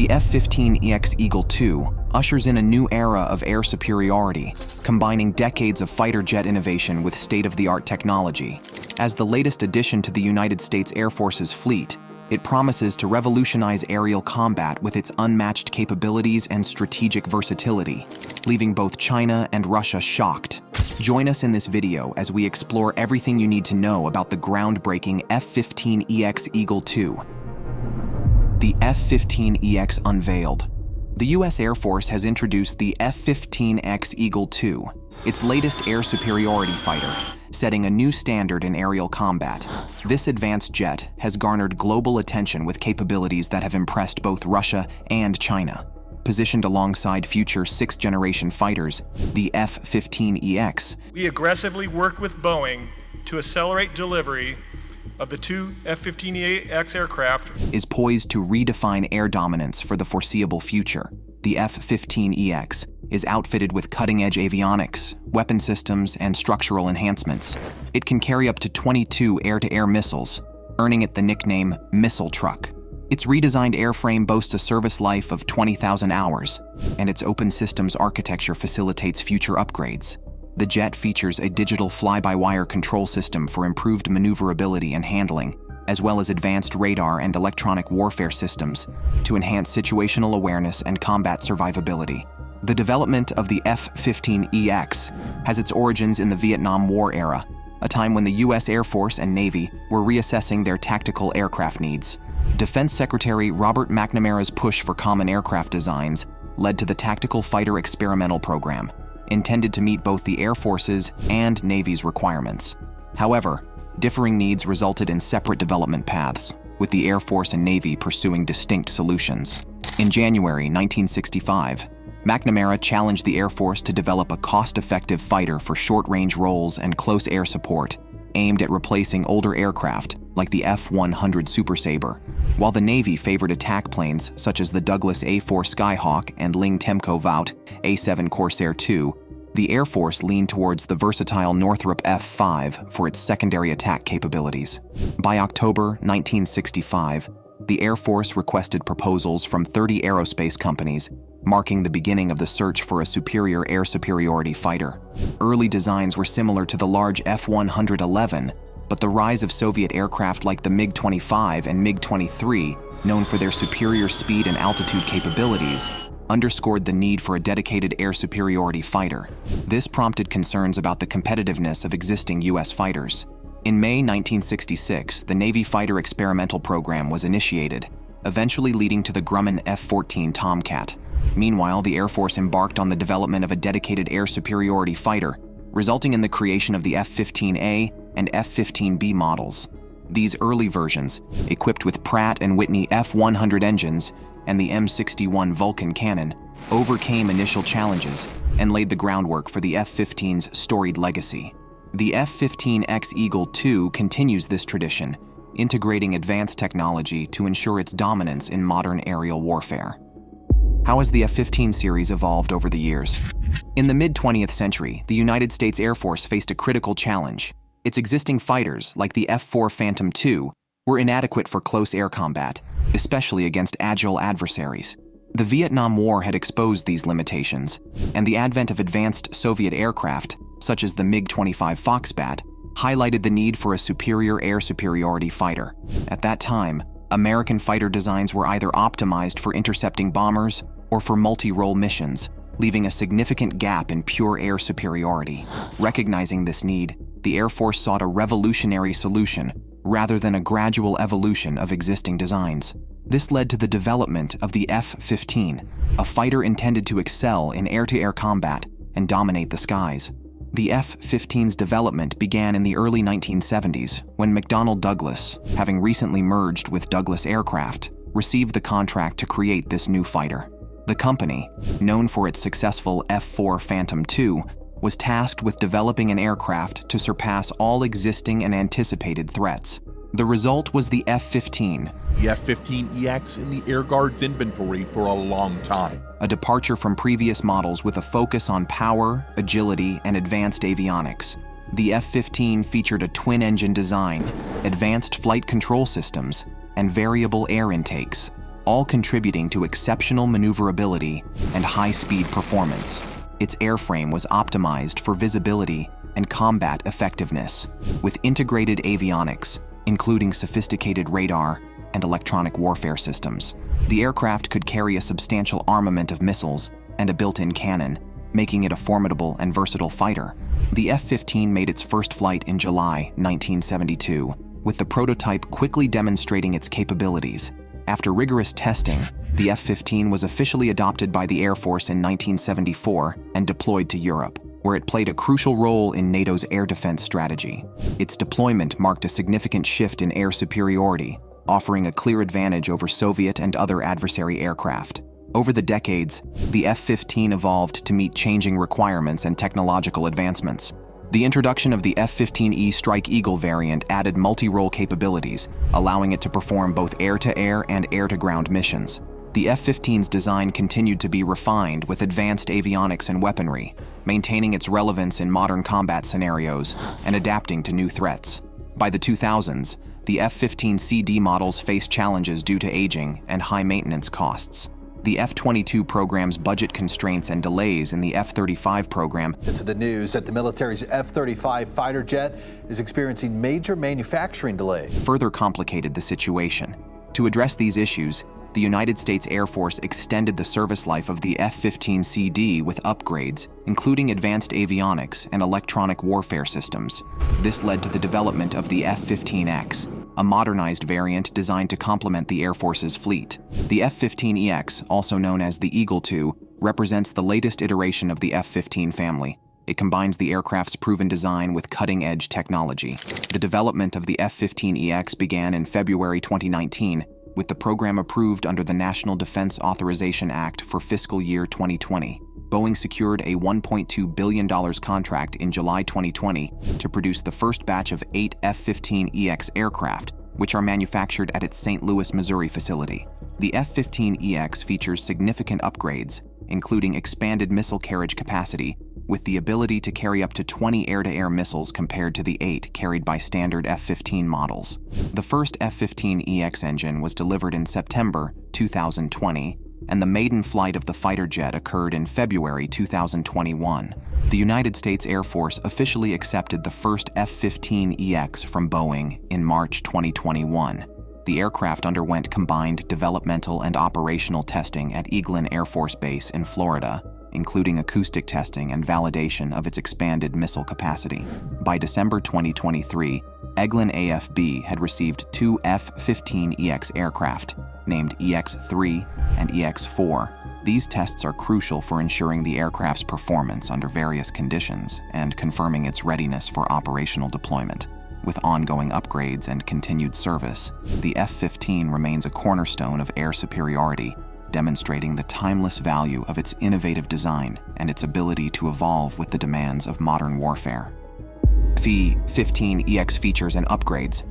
The F-15EX Eagle II ushers in a new era of air superiority, combining decades of fighter jet innovation with state-of-the-art technology. As the latest addition to the United States Air Force's fleet, it promises to revolutionize aerial combat with its unmatched capabilities and strategic versatility, leaving both China and Russia shocked. Join us in this video as we explore everything you need to know about the groundbreaking F-15EX Eagle II. The F-15EX unveiled. The U.S. Air Force has introduced the F-15X Eagle II, its latest air superiority fighter, setting a new standard in aerial combat. This advanced jet has garnered global attention with capabilities that have impressed both Russia and China. Positioned alongside future sixth-generation fighters, the F-15EX. We aggressively worked with Boeing to accelerate delivery of the two F-15EX aircraft Is poised to redefine air dominance for the foreseeable future. The F-15EX is outfitted with cutting-edge avionics, weapon systems, and structural enhancements. It can carry up to 22 air-to-air missiles, earning it the nickname Missile Truck. Its redesigned airframe boasts a service life of 20,000 hours, and its open systems architecture facilitates future upgrades. The jet features a digital fly-by-wire control system for improved maneuverability and handling, as well as advanced radar and electronic warfare systems to enhance situational awareness and combat survivability. The development of the F-15EX has its origins in the Vietnam War era, a time when the U.S. Air Force and Navy were reassessing their tactical aircraft needs. Defense Secretary Robert McNamara's push for common aircraft designs led to the Tactical Fighter Experimental Program, intended to meet both the Air Force's and Navy's requirements. However, differing needs resulted in separate development paths, with the Air Force and Navy pursuing distinct solutions. In January 1965, McNamara challenged the Air Force to develop a cost-effective fighter for short-range roles and close air support, aimed at replacing older aircraft like the F-100 Super Sabre, while the Navy favored attack planes such as the Douglas A-4 Skyhawk and Ling-Temco Vought A-7 Corsair II. The Air Force leaned towards the versatile Northrop F-5 for its secondary attack capabilities. By October 1965, the Air Force requested proposals from 30 aerospace companies, marking the beginning of the search for a superior air superiority fighter. Early designs were similar to the large F-111, but the rise of Soviet aircraft like the MiG-25 and MiG-23, known for their superior speed and altitude capabilities, underscored the need for a dedicated air superiority fighter. This prompted concerns about the competitiveness of existing U.S. fighters. In May 1966, the Navy Fighter Experimental Program was initiated, eventually leading to the Grumman F-14 Tomcat. Meanwhile, the Air Force embarked on the development of a dedicated air superiority fighter, resulting in the creation of the F-15A and F-15B models. These early versions, equipped with Pratt & Whitney F-100 engines and the M61 Vulcan cannon, overcame initial challenges and laid the groundwork for the F-15's storied legacy. The F-15X Eagle II continues this tradition, integrating advanced technology to ensure its dominance in modern aerial warfare. How has the F-15 series evolved over the years? In the mid-20th century, the United States Air Force faced a critical challenge. Its existing fighters, like the F-4 Phantom II, were inadequate for close air combat, especially against agile adversaries. The Vietnam War had exposed these limitations, and the advent of advanced Soviet aircraft, such as the MiG-25 Foxbat, highlighted the need for a superior air superiority fighter. At that time, American fighter designs were either optimized for intercepting bombers or for multi-role missions, leaving a significant gap in pure air superiority. Recognizing this need, the Air Force sought a revolutionary solution rather than a gradual evolution of existing designs. This led to the development of the F-15, a fighter intended to excel in air-to-air combat and dominate the skies. The F-15's development began in the early 1970s when McDonnell Douglas, having recently merged with Douglas Aircraft, received the contract to create this new fighter. The company, known for its successful F-4 Phantom II, was tasked with developing an aircraft to surpass all existing and anticipated threats. The result was the F-15. The F-15EX in the Air Guard's inventory for a long time. A departure from previous models with a focus on power, agility, and advanced avionics. The F-15 featured a twin-engine design, advanced flight control systems, and variable air intakes, all contributing to exceptional maneuverability and high-speed performance. Its airframe was optimized for visibility and combat effectiveness, with integrated avionics, including sophisticated radar and electronic warfare systems. The aircraft could carry a substantial armament of missiles and a built-in cannon, making it a formidable and versatile fighter. The F-15 made its first flight in July 1972, with the prototype quickly demonstrating its capabilities. After rigorous testing, the F-15 was officially adopted by the Air Force in 1974 and deployed to Europe, where it played a crucial role in NATO's air defense strategy. Its deployment marked a significant shift in air superiority, offering a clear advantage over Soviet and other adversary aircraft. Over the decades, the F-15 evolved to meet changing requirements and technological advancements. The introduction of the F-15E Strike Eagle variant added multi-role capabilities, allowing it to perform both air-to-air and air-to-ground missions. The F-15's design continued to be refined with advanced avionics and weaponry, maintaining its relevance in modern combat scenarios and adapting to new threats. By the 2000s, the F-15CD models faced challenges due to aging and high maintenance costs. The F-22 program's budget constraints and delays in the F-35 program. To the news that the military's F-35 fighter jet is experiencing major manufacturing delays. Further complicated the situation. To address these issues, the United States Air Force extended the service life of the F-15CD with upgrades, including advanced avionics and electronic warfare systems. This led to the development of the F-15X, a modernized variant designed to complement the Air Force's fleet. The F-15EX, also known as the Eagle II, represents the latest iteration of the F-15 family. It combines the aircraft's proven design with cutting-edge technology. The development of the F-15EX began in February 2019, with the program approved under the National Defense Authorization Act for fiscal year 2020. Boeing secured a $1.2 billion contract in July 2020 to produce the first batch of 8 F-15EX aircraft, which are manufactured at its St. Louis, Missouri facility. The F-15EX features significant upgrades, including expanded missile carriage capacity, with the ability to carry up to 20 air-to-air missiles compared to the 8 carried by standard F-15 models. The first F-15EX engine was delivered in September 2020, and the maiden flight of the fighter jet occurred in February 2021. The United States Air Force officially accepted the first F-15EX from Boeing in March 2021. The aircraft underwent combined developmental and operational testing at Eglin Air Force Base in Florida, including acoustic testing and validation of its expanded missile capacity. By December 2023, Eglin AFB had received 2 F-15EX aircraft, named EX-3 and EX-4. These tests are crucial for ensuring the aircraft's performance under various conditions and confirming its readiness for operational deployment. With ongoing upgrades and continued service, the F-15 remains a cornerstone of air superiority, demonstrating the timeless value of its innovative design and its ability to evolve with the demands of modern warfare. F-15EX features and upgrades.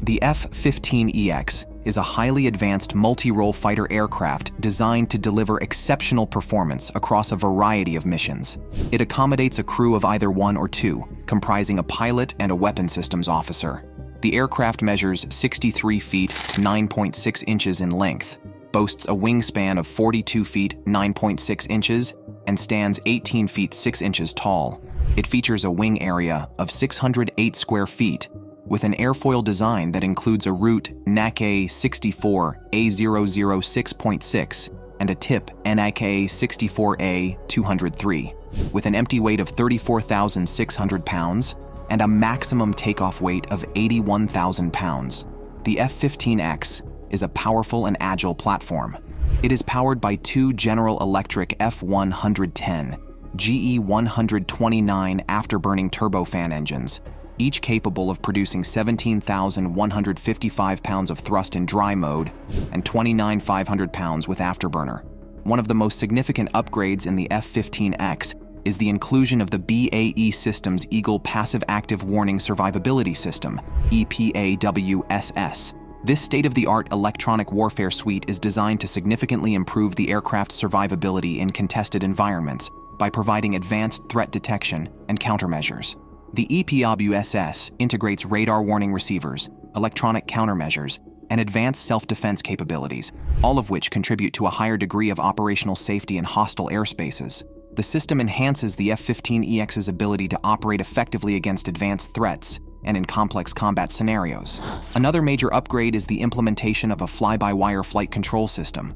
The F-15EX is a highly advanced multi-role fighter aircraft designed to deliver exceptional performance across a variety of missions. It accommodates a crew of either 1 or 2, comprising a pilot and a weapons systems officer. The aircraft measures 63 feet, 9.6 inches in length, boasts a wingspan of 42 feet, 9.6 inches, and stands 18 feet, 6 inches tall. It features a wing area of 608 square feet, with an airfoil design that includes a root NAK 64 A006.6 and a tip NAK 64A 203, with an empty weight of 34,600 pounds and a maximum takeoff weight of 81,000 pounds. The F-15X is a powerful and agile platform. It is powered by 2 General Electric F-110 GE129 afterburning turbofan engines, each capable of producing 17,155 pounds of thrust in dry mode and 29,500 pounds with afterburner. One of the most significant upgrades in the F-15X is the inclusion of the BAE Systems Eagle Passive Active Warning Survivability System, EPAWSS. This state-of-the-art electronic warfare suite is designed to significantly improve the aircraft's survivability in contested environments by providing advanced threat detection and countermeasures. The EPAWSS integrates radar warning receivers, electronic countermeasures, and advanced self-defense capabilities, all of which contribute to a higher degree of operational safety in hostile airspaces. The system enhances the F-15EX's ability to operate effectively against advanced threats and in complex combat scenarios. Another major upgrade is the implementation of a fly-by-wire flight control system.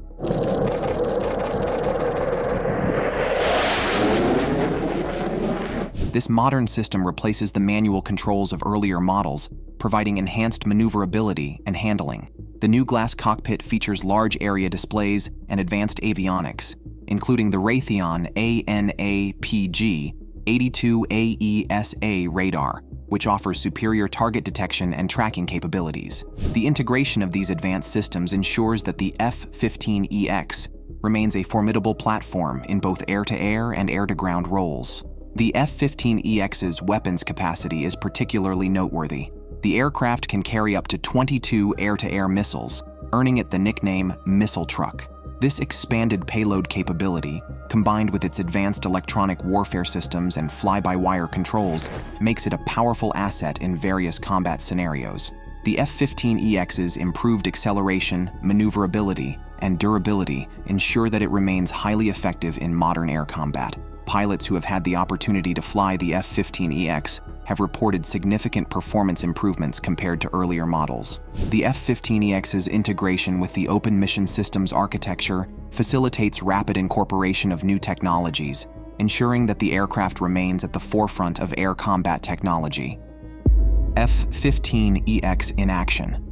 This modern system replaces the manual controls of earlier models, providing enhanced maneuverability and handling. The new glass cockpit features large area displays and advanced avionics, including the Raytheon ANAPG 82AESA radar, which offers superior target detection and tracking capabilities. The integration of these advanced systems ensures that the F-15EX remains a formidable platform in both air-to-air and air-to-ground roles. The F-15EX's weapons capacity is particularly noteworthy. The aircraft can carry up to 22 air-to-air missiles, earning it the nickname Missile Truck. This expanded payload capability, combined with its advanced electronic warfare systems and fly-by-wire controls, makes it a powerful asset in various combat scenarios. The F-15EX's improved acceleration, maneuverability, and durability ensure that it remains highly effective in modern air combat. Pilots who have had the opportunity to fly the F-15EX have reported significant performance improvements compared to earlier models. The F-15EX's integration with the Open Mission Systems architecture facilitates rapid incorporation of new technologies, ensuring that the aircraft remains at the forefront of air combat technology. F-15EX in action.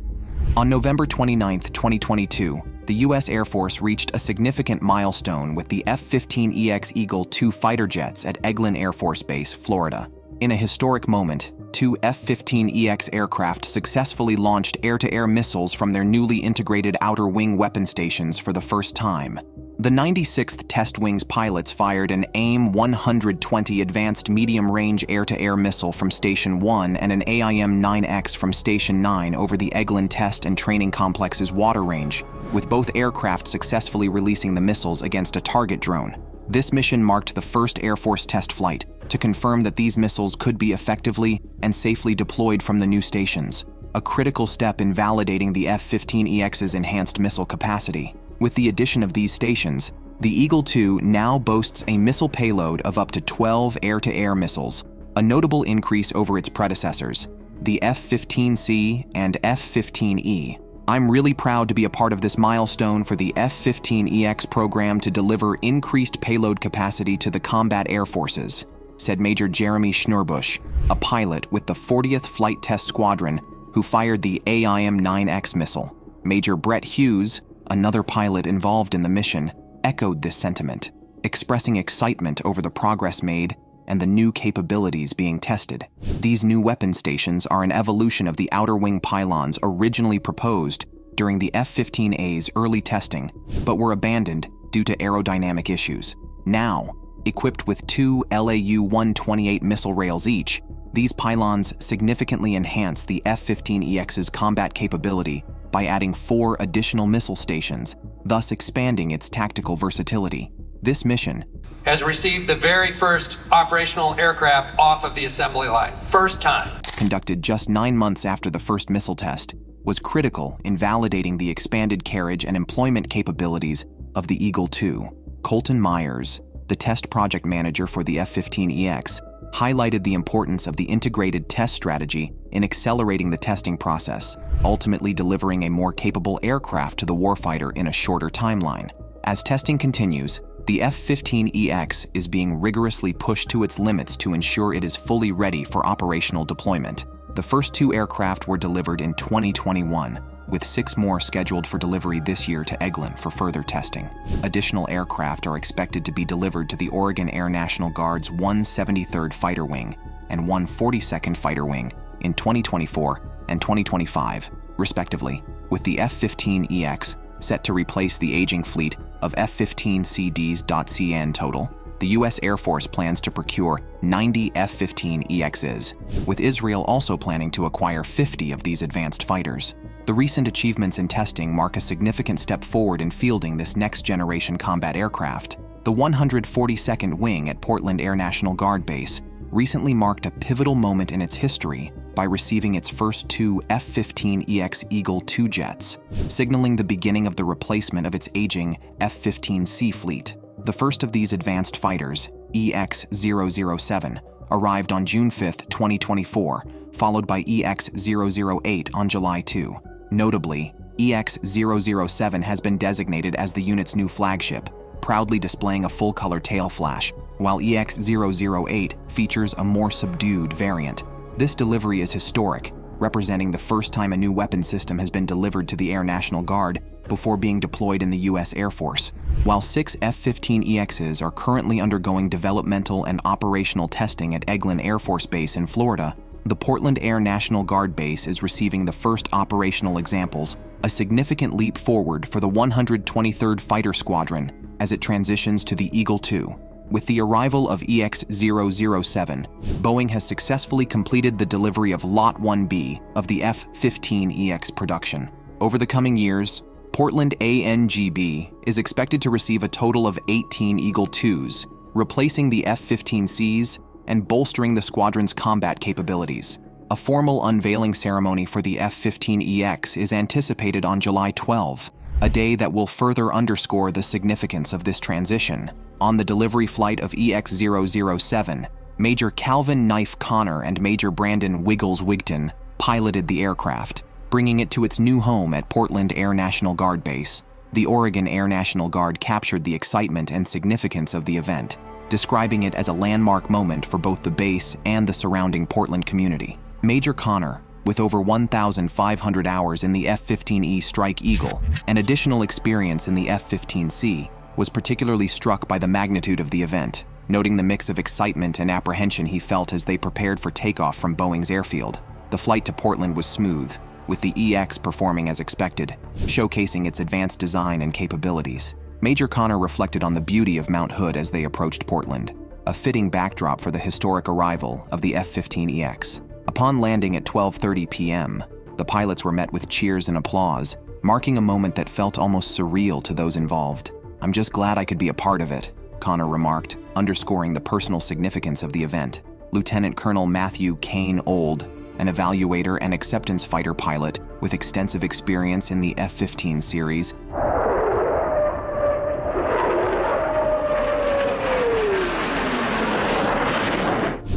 On November 29, 2022, the U.S. Air Force reached a significant milestone with the F-15EX Eagle II fighter jets at Eglin Air Force Base, Florida. In a historic moment, two F-15EX aircraft successfully launched air-to-air missiles from their newly integrated outer wing weapon stations for the first time. The 96th Test Wing's pilots fired an AIM-120 advanced medium-range air-to-air missile from Station 1 and an AIM-9X from Station 9 over the Eglin Test and Training Complex's water range, with both aircraft successfully releasing the missiles against a target drone. This mission marked the first Air Force test flight to confirm that these missiles could be effectively and safely deployed from the new stations, a critical step in validating the F-15EX's enhanced missile capacity. With the addition of these stations, the Eagle II now boasts a missile payload of up to 12 air-to-air missiles, a notable increase over its predecessors, the F-15C and F-15E. I'm really proud to be a part of this milestone for the F-15EX program to deliver increased payload capacity to the combat air forces, said Major Jeremy Schnurbush, a pilot with the 40th Flight Test Squadron who fired the AIM-9X missile. Major Brett Hughes, another pilot involved in the mission, echoed this sentiment, expressing excitement over the progress made and the new capabilities being tested. These new weapon stations are an evolution of the outer wing pylons originally proposed during the F-15A's early testing, but were abandoned due to aerodynamic issues. Now, equipped with two LAU-128 missile rails each, these pylons significantly enhance the F-15EX's combat capability by adding 4 additional missile stations, thus expanding its tactical versatility. This mission has received the very first operational aircraft off of the assembly line. First time. Conducted just 9 months after the first missile test, was critical in validating the expanded carriage and employment capabilities of the Eagle II. Colton Myers, the test project manager for the F-15EX, highlighted the importance of the integrated test strategy in accelerating the testing process, ultimately delivering a more capable aircraft to the warfighter in a shorter timeline. As testing continues, the F-15EX is being rigorously pushed to its limits to ensure it is fully ready for operational deployment. The first 2 aircraft were delivered in 2021, with 6 more scheduled for delivery this year to Eglin for further testing. Additional aircraft are expected to be delivered to the Oregon Air National Guard's 173rd Fighter Wing and 142nd Fighter Wing in 2024 and 2025, respectively, with the F-15EX set to replace the aging fleet of F-15CDs.CN total. The U.S. Air Force plans to procure 90 F-15EXs, with Israel also planning to acquire 50 of these advanced fighters. The recent achievements in testing mark a significant step forward in fielding this next-generation combat aircraft. The 142nd Wing at Portland Air National Guard Base recently marked a pivotal moment in its history by receiving its first two F-15EX Eagle II jets, signaling the beginning of the replacement of its aging F-15C fleet. The first of these advanced fighters, EX-007, arrived on June 5, 2024, followed by EX-008 on July 2. Notably, EX-007 has been designated as the unit's new flagship, proudly displaying a full-color tail flash, while EX-008 features a more subdued variant. This delivery is historic, representing the first time a new weapon system has been delivered to the Air National Guard before being deployed in the U.S. Air Force. While 6 F-15EXs are currently undergoing developmental and operational testing at Eglin Air Force Base in Florida, the Portland Air National Guard Base is receiving the first operational examples, a significant leap forward for the 123rd Fighter Squadron as it transitions to the Eagle II. With the arrival of EX-007, Boeing has successfully completed the delivery of Lot 1B of the F-15EX production. Over the coming years, Portland ANGB is expected to receive a total of 18 Eagle IIs, replacing the F-15Cs and bolstering the squadron's combat capabilities. A formal unveiling ceremony for the F-15EX is anticipated on July 12, a day that will further underscore the significance of this transition. On the delivery flight of EX-007, Major Calvin Knife Connor and Major Brandon Wiggles Wigton piloted the aircraft, bringing it to its new home at Portland Air National Guard Base. The Oregon Air National Guard captured the excitement and significance of the event, describing it as a landmark moment for both the base and the surrounding Portland community. Major Connor, with over 1,500 hours in the F-15E Strike Eagle and additional experience in the F-15C, was particularly struck by the magnitude of the event, noting the mix of excitement and apprehension he felt as they prepared for takeoff from Boeing's airfield. The flight to Portland was smooth, with the EX performing as expected, showcasing its advanced design and capabilities. Major Connor reflected on the beauty of Mount Hood as they approached Portland, a fitting backdrop for the historic arrival of the F-15EX. Upon landing at 12:30 p.m., the pilots were met with cheers and applause, marking a moment that felt almost surreal to those involved. "I'm just glad I could be a part of it," Connor remarked, underscoring the personal significance of the event. Lieutenant Colonel Matthew Kane Old, an evaluator and acceptance fighter pilot with extensive experience in the F-15 series,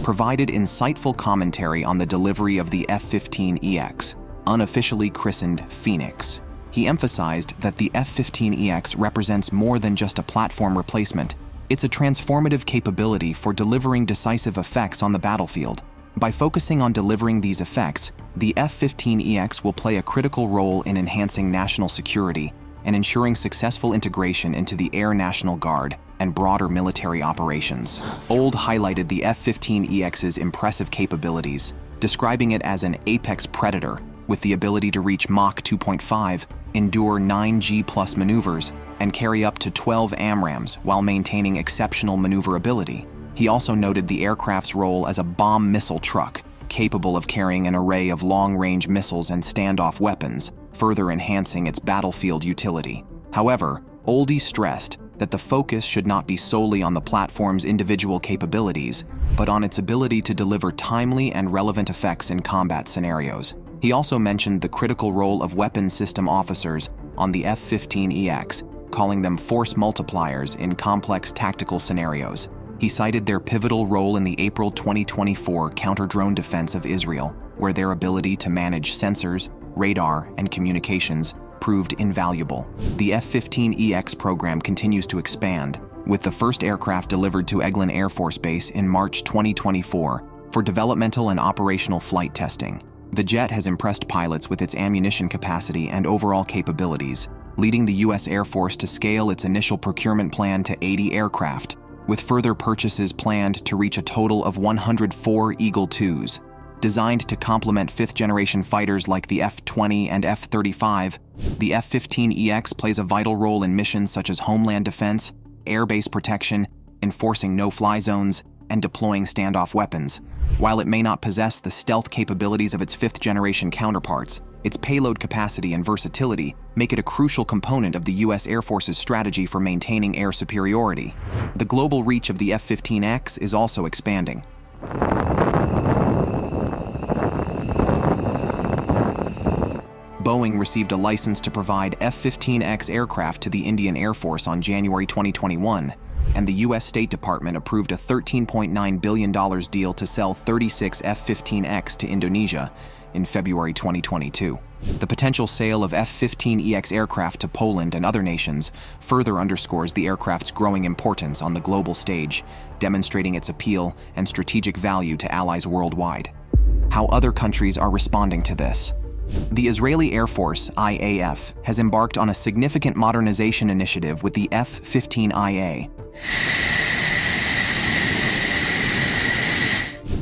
provided insightful commentary on the delivery of the F-15EX, unofficially christened Phoenix. He emphasized that the F-15EX represents more than just a platform replacement. It's a transformative capability for delivering decisive effects on the battlefield. By focusing on delivering these effects, the F-15EX will play a critical role in enhancing national security and ensuring successful integration into the Air National Guard and broader military operations. Old highlighted the F-15EX's impressive capabilities, describing it as an apex predator with the ability to reach Mach 2.5, endure 9G+ maneuvers, and carry up to 12 AMRAAMs while maintaining exceptional maneuverability. He also noted the aircraft's role as a bomb missile truck, capable of carrying an array of long-range missiles and standoff weapons, further enhancing its battlefield utility. However, Oldie stressed that the focus should not be solely on the platform's individual capabilities, but on its ability to deliver timely and relevant effects in combat scenarios. He also mentioned the critical role of weapons system officers on the F-15EX, calling them force multipliers in complex tactical scenarios. He cited their pivotal role in the April 2024 counter-drone defense of Israel, where their ability to manage sensors, radar, and communications proved invaluable. The F-15EX program continues to expand, with the first aircraft delivered to Eglin Air Force Base in March 2024 for developmental and operational flight testing. The jet has impressed pilots with its ammunition capacity and overall capabilities, leading the U.S. Air Force to scale its initial procurement plan to 80 aircraft, with further purchases planned to reach a total of 104 Eagle IIs. Designed to complement fifth-generation fighters like the F-20 and F-35, the F-15EX plays a vital role in missions such as homeland defense, airbase protection, enforcing no-fly zones, and deploying standoff weapons. While it may not possess the stealth capabilities of its fifth-generation counterparts, its payload capacity and versatility make it a crucial component of the U.S. Air Force's strategy for maintaining air superiority. The global reach of the F-15X is also expanding. Boeing received a license to provide F-15X aircraft to the Indian Air Force on January 2021, and the U.S. State Department approved a $13.9 billion deal to sell 36 F-15X to Indonesia in February 2022. The potential sale of F-15EX aircraft to Poland and other nations further underscores the aircraft's growing importance on the global stage, demonstrating its appeal and strategic value to allies worldwide. How other countries are responding to this. The Israeli Air Force, IAF, has embarked on a significant modernization initiative with the F-15IA,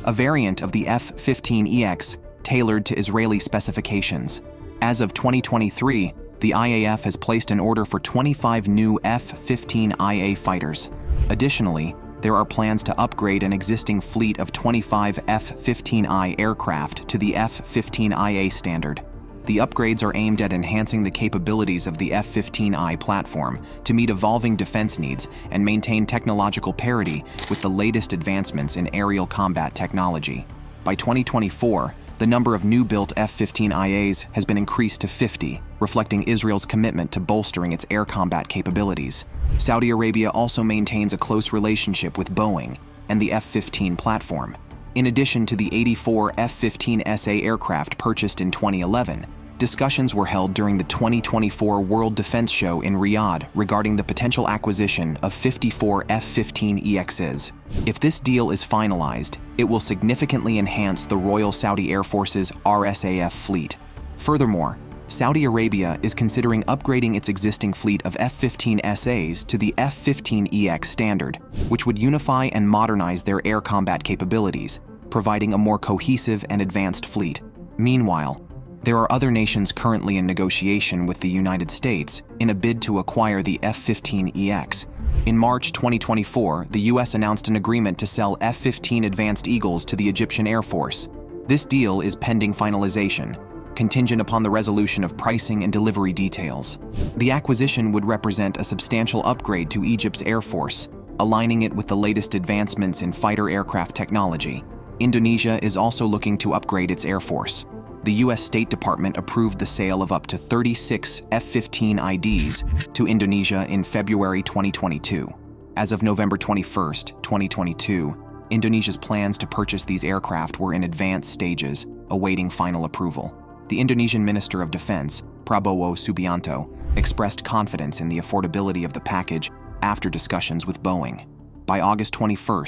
a variant of the F-15EX tailored to Israeli specifications. As of 2023, the IAF has placed an order for 25 new F-15IA fighters. Additionally, there are plans to upgrade an existing fleet of 25 F-15I aircraft to the F-15IA standard. The upgrades are aimed at enhancing the capabilities of the F-15I platform to meet evolving defense needs and maintain technological parity with the latest advancements in aerial combat technology. By 2024, the number of new-built F-15IAs has been increased to 50, reflecting Israel's commitment to bolstering its air combat capabilities. Saudi Arabia also maintains a close relationship with Boeing and the F-15 platform. In addition to the 84 F-15SA aircraft purchased in 2011, discussions were held during the 2024 World Defense Show in Riyadh regarding the potential acquisition of 54 F-15EXs. If this deal is finalized, it will significantly enhance the Royal Saudi Air Force's RSAF fleet. Furthermore, Saudi Arabia is considering upgrading its existing fleet of F-15SAs to the F-15EX standard, which would unify and modernize their air combat capabilities, providing a more cohesive and advanced fleet. Meanwhile, there are other nations currently in negotiation with the United States in a bid to acquire the F-15EX. In March 2024, the U.S. announced an agreement to sell F-15 Advanced Eagles to the Egyptian Air Force. This deal is pending finalization, contingent upon the resolution of pricing and delivery details. The acquisition would represent a substantial upgrade to Egypt's Air Force, aligning it with the latest advancements in fighter aircraft technology. Indonesia is also looking to upgrade its Air Force. The U.S. State Department approved the sale of up to 36 F-15 IDs to Indonesia in February 2022. As of November 21, 2022, Indonesia's plans to purchase these aircraft were in advanced stages, awaiting final approval. The Indonesian Minister of Defense, Prabowo Subianto, expressed confidence in the affordability of the package after discussions with Boeing. By August 21,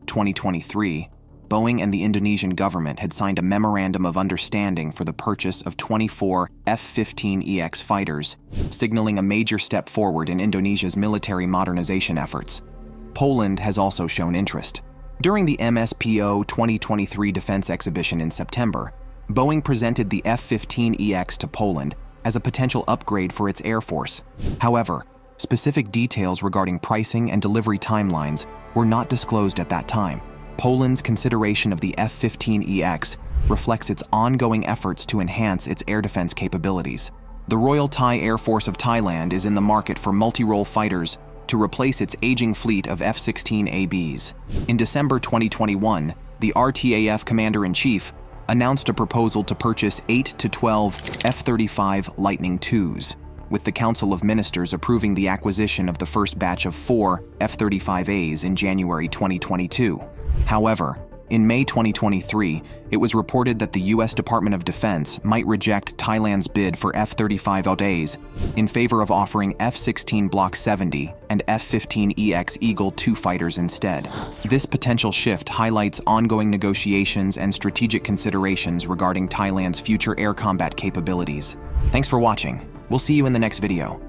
2023, Boeing and the Indonesian government had signed a memorandum of understanding for the purchase of 24 F-15EX fighters, signaling a major step forward in Indonesia's military modernization efforts. Poland has also shown interest. During the MSPO 2023 Defense Exhibition in September, Boeing presented the F-15EX to Poland as a potential upgrade for its Air Force. However, specific details regarding pricing and delivery timelines were not disclosed at that time. Poland's consideration of the F-15EX reflects its ongoing efforts to enhance its air defense capabilities. The Royal Thai Air Force of Thailand is in the market for multi-role fighters to replace its aging fleet of F-16ABs. In December 2021, the RTAF Commander-in-Chief announced a proposal to purchase 8 to 12 F-35 Lightning IIs, with the Council of Ministers approving the acquisition of the first batch of 4 F-35As in January 2022. However, in May 2023, it was reported that the U.S. Department of Defense might reject Thailand's bid for F-35As in favor of offering F-16 Block 70 and F-15EX Eagle II fighters instead. This potential shift highlights ongoing negotiations and strategic considerations regarding Thailand's future air combat capabilities. Thanks for watching. We'll see you in the next video.